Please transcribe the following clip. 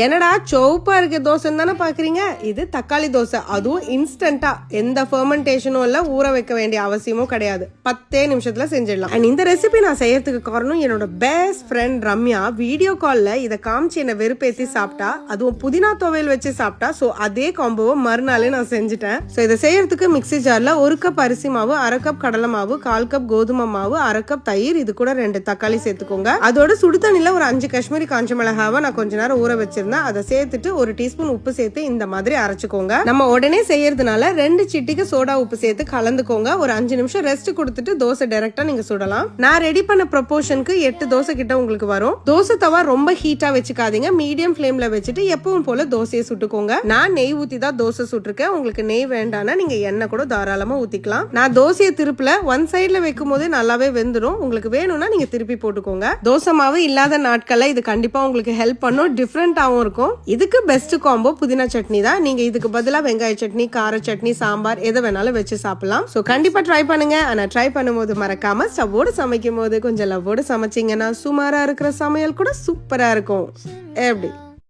என்னடா சோப்பா இருக்க தோசைன்னு தானே பாக்குறீங்க? இது தக்காளி தோசை, அதுவும் இன்ஸ்டன்டா, எந்த ஃபெர்மெண்டேஷனும் இல்ல, ஊற வைக்க வேண்டிய அவசியமும் கிடையாது. 10 நிமிஷத்துல செஞ்சிடலாம். அண்ட் இந்த ரெசிபி நான் செய்யறதுக்கு காரணம் என்னோட பெஸ்ட் ஃப்ரெண்ட் ரம்யா வீடியோ கால்ல இதை காமிச்சு என்ன வெறுப்பேத்தி சாப்பிட்டா, அதுவும் புதினா துவையல் வச்சு சாப்பிட்டா. சோ அதே காம்போவை மறுநாளே நான் செஞ்சுட்டேன். சோ இதை செய்யறதுக்கு மிக்ஸி ஜார்ல 1 கப் அரிசி மாவு, 1/2 கப் கடலை மாவு, 1/4 கப் கோதுமை மாவு, 1/2 கப் தயிர், இது கூட 2 தக்காளி சேர்த்துக்கோங்க. அதோட சுடுதண்ணில ஒரு 5 காஷ்மீரி காஞ்ச மிளகாவை நான் கொஞ்ச நேரம் ஊற வச்சிருந்தேன். அதை சேர்த்துட்டு 1 டீஸ்பூன் உப்பு சேர்த்து இந்த மாதிரி அரைச்சுக்கோங்க. நம்ம உடனே செய்யறதுனால 2 சிட்டிக்கு சோடா உப்பு சேர்த்து கலந்துக்கோங்க. ஒரு 5 நிமிஷம் ரெஸ்ட் கொடுத்துட்டு தோசை டைரக்டா நீங்க சுடலாம். நான் ரெடி பண்ண ப்ரொபோர்ஷனுக்கு 8 தோசை கிட்ட உங்களுக்கு வரும். தோசை தவா ரொம்ப ஹீட்டா வச்சுக்காதீங்க, மீடியம் ஃபிளேம்ல வச்சுட்டு எப்பவும் போல தோசையை சுட்டுக்கோங்க. நான் நெய் ஊத்தி தான் தோசை சுட்டிருக்கேன். உங்களுக்கு நெய் வேண்டாம்னா நீங்க எண்ணெய் கூட தாராளமா ஊத்திக்கலாம். நான் தோசையை திருப்பல, ஒன் சைட்ல வைக்கும் போதே நல்லாவே வெந்துடும். உங்களுக்கு வேணும்னா நீங்க திருப்பி போட்டுக்கோங்க. தோசை மாவு இல்லாத நாட்கள்ல இது கண்டிப்பா உங்களுக்கு ஹெல்ப் பண்ணும். டிஃபரெண்டாவும் இருக்கும். இதுக்கு பெஸ்ட் காம்போ புதினா சட்னி தான். நீங்க இதுக்கு பதிலா வெங்காய சட்னி, கார சட்னி, சாம்பார் எதை வேணாலும் வச்சு சாப்பிடலாம். சோ கண்டிப்பா ட்ரை பண்ணுங்க. ஆனா ட்ரை பண்ணும்போது மறக்காம ஸ்டவ்வோடு சமைக்கும் போது கொஞ்சம் லவ்வோடு சமைச்சீங்கன்னா சுமாரா இருக்கிற சமையல் கூட சூப்பரா இருக்கும். எப்படி?